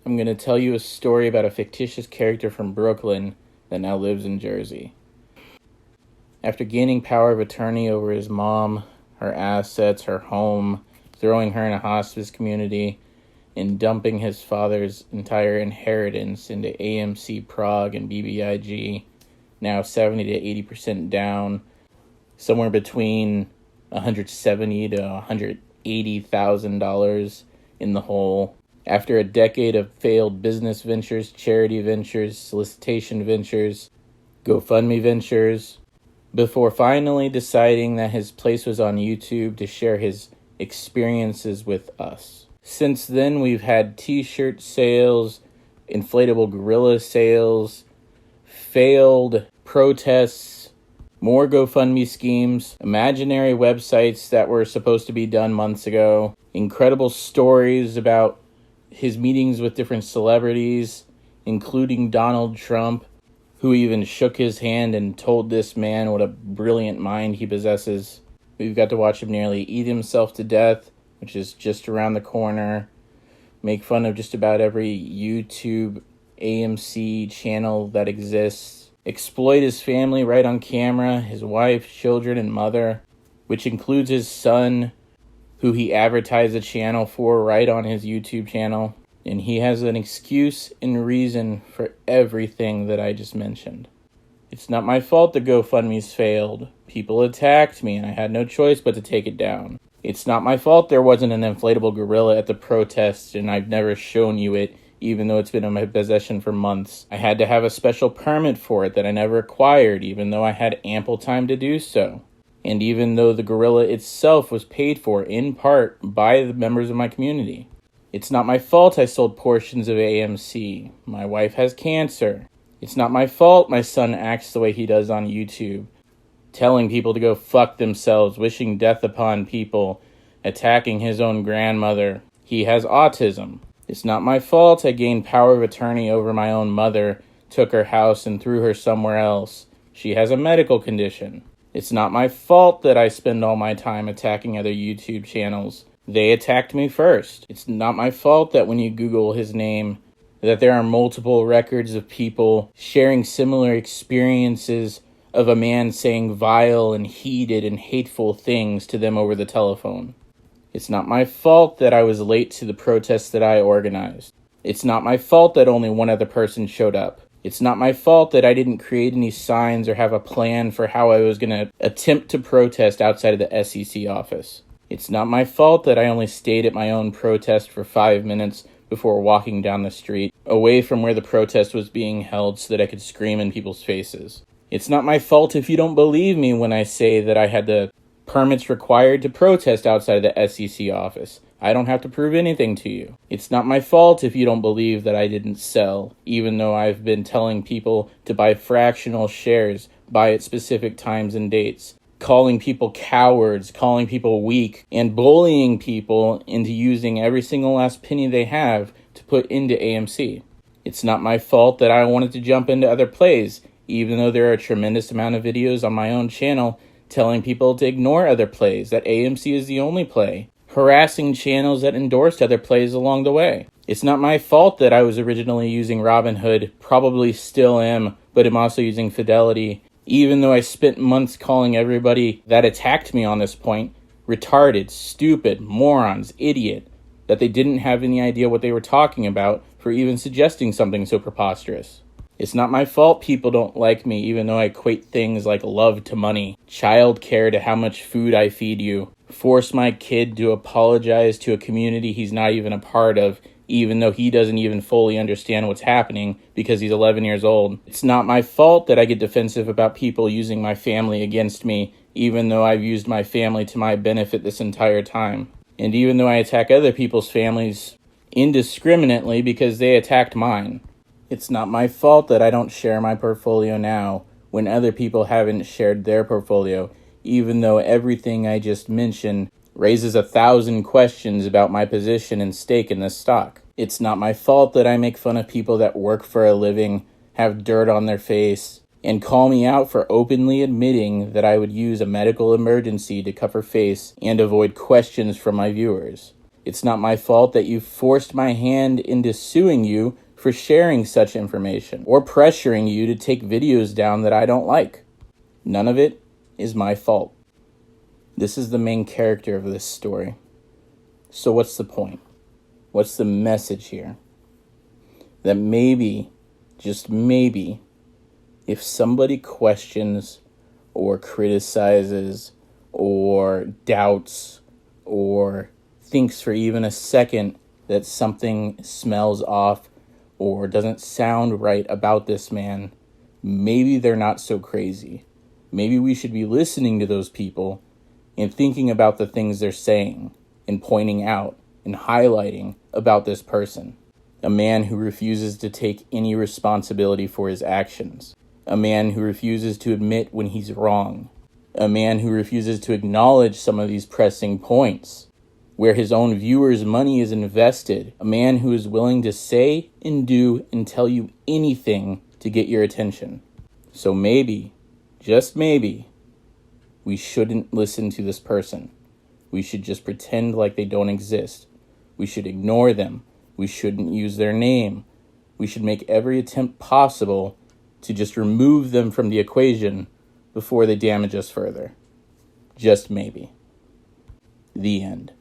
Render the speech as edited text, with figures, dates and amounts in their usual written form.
I'm going to tell you a story about a fictitious character from Brooklyn that now lives in Jersey. After gaining power of attorney over his mom, her assets, her home, throwing her in a hospice community, and dumping his father's entire inheritance into AMC Prague and BBIG, now 70 to 80% down, somewhere between $170,000 to $180,000 in the hole. After a decade of failed business ventures, charity ventures, solicitation ventures, GoFundMe ventures, before finally deciding that his place was on YouTube to share his experiences with us. Since then, we've had t-shirt sales, inflatable gorilla sales, failed protests, more GoFundMe schemes, imaginary websites that were supposed to be done months ago, incredible stories about his meetings with different celebrities, including Donald Trump, who even shook his hand and told this man what a brilliant mind he possesses. We've got to watch him nearly eat himself to death, which is just around the corner, make fun of just about every YouTube AMC channel that exists, exploit his family right on camera, his wife, children, and mother, which includes his son, who he advertised the channel for right on his YouTube channel. And he has an excuse and reason for everything that I just mentioned. It's not my fault the GoFundMe's failed. People attacked me and I had no choice but to take it down. It's not my fault there wasn't an inflatable gorilla at the protest and I've never shown you it, even though it's been in my possession for months. I had to have a special permit for it that I never acquired, even though I had ample time to do so. And even though the gorilla itself was paid for, in part, by the members of my community. It's not my fault I sold portions of AMC. My wife has cancer. It's not my fault my son acts the way he does on YouTube, telling people to go fuck themselves, wishing death upon people, attacking his own grandmother. He has autism. It's not my fault I gained power of attorney over my own mother, took her house and threw her somewhere else. She has a medical condition. It's not my fault that I spend all my time attacking other YouTube channels. They attacked me first. It's not my fault that when you Google his name, that there are multiple records of people sharing similar experiences of a man saying vile and heated and hateful things to them over the telephone. It's not my fault that I was late to the protests that I organized. It's not my fault that only one other person showed up. It's not my fault that I didn't create any signs or have a plan for how I was going to attempt to protest outside of the SEC office. It's not my fault that I only stayed at my own protest for 5 minutes before walking down the street, away from where the protest was being held so that I could scream in people's faces. It's not my fault if you don't believe me when I say that I had the permits required to protest outside of the SEC office. I don't have to prove anything to you. It's not my fault if you don't believe that I didn't sell, even though I've been telling people to buy fractional shares, buy at specific times and dates, calling people cowards, calling people weak, and bullying people into using every single last penny they have to put into AMC. It's not my fault that I wanted to jump into other plays, even though there are a tremendous amount of videos on my own channel telling people to ignore other plays, that AMC is the only play, harassing channels that endorsed other plays along the way. It's not my fault that I was originally using Robinhood, probably still am, but I'm also using Fidelity, even though I spent months calling everybody that attacked me on this point retarded, stupid, morons, idiot, that they didn't have any idea what they were talking about for even suggesting something so preposterous. It's not my fault people don't like me, even though I equate things like love to money, child care to how much food I feed you, force my kid to apologize to a community he's not even a part of, even though he doesn't even fully understand what's happening because he's 11 years old. It's not my fault that I get defensive about people using my family against me, even though I've used my family to my benefit this entire time. And even though I attack other people's families indiscriminately because they attacked mine. It's not my fault that I don't share my portfolio now when other people haven't shared their portfolio, even though everything I just mentioned raises 1,000 questions about my position and stake in this stock. It's not my fault that I make fun of people that work for a living, have dirt on their face, and call me out for openly admitting that I would use a medical emergency to cover face and avoid questions from my viewers. It's not my fault that you forced my hand into suing you for sharing such information or pressuring you to take videos down that I don't like. None of it is my fault. This is the main character of this story. So what's the point? What's the message here? That maybe, just maybe, if somebody questions or criticizes or doubts or thinks for even a second that something smells off or doesn't sound right about this man, maybe they're not so crazy. Maybe we should be listening to those people and thinking about the things they're saying and pointing out and highlighting about this person. A man who refuses to take any responsibility for his actions. A man who refuses to admit when he's wrong. A man who refuses to acknowledge some of these pressing points, where his own viewers' money is invested. A man who is willing to say and do and tell you anything to get your attention. So maybe, just maybe, we shouldn't listen to this person. We should just pretend like they don't exist. We should ignore them. We shouldn't use their name. We should make every attempt possible to just remove them from the equation before they damage us further. Just maybe. The end.